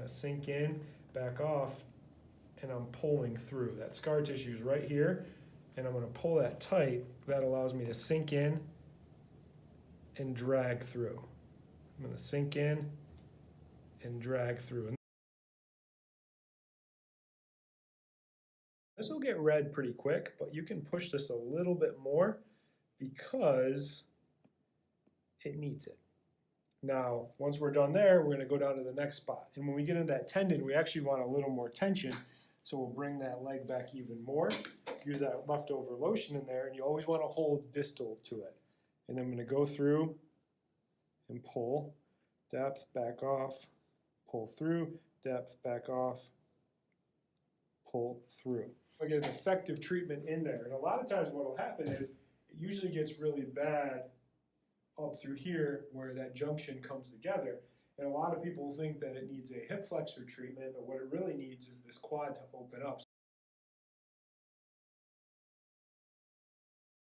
going to sink in, back off, and I'm pulling through. That scar tissue is right here, and I'm going to pull that tight. That allows me to sink in and drag through. I'm going to sink in and drag through. This will get red pretty quick, but you can push this a little bit more because it needs it. Now, once we're done there, we're going to go down to the next spot. And when we get into that tendon, we actually want a little more tension. So we'll bring that leg back even more. Use that leftover lotion in there, and you always want to hold distal to it. And then I'm going to go through and pull, depth, back off, pull through, depth, back off, pull through. I get an effective treatment in there. And a lot of times what will happen is it usually gets really bad up through here where that junction comes together. And a lot of people think that it needs a hip flexor treatment, but what it really needs is this quad to open up.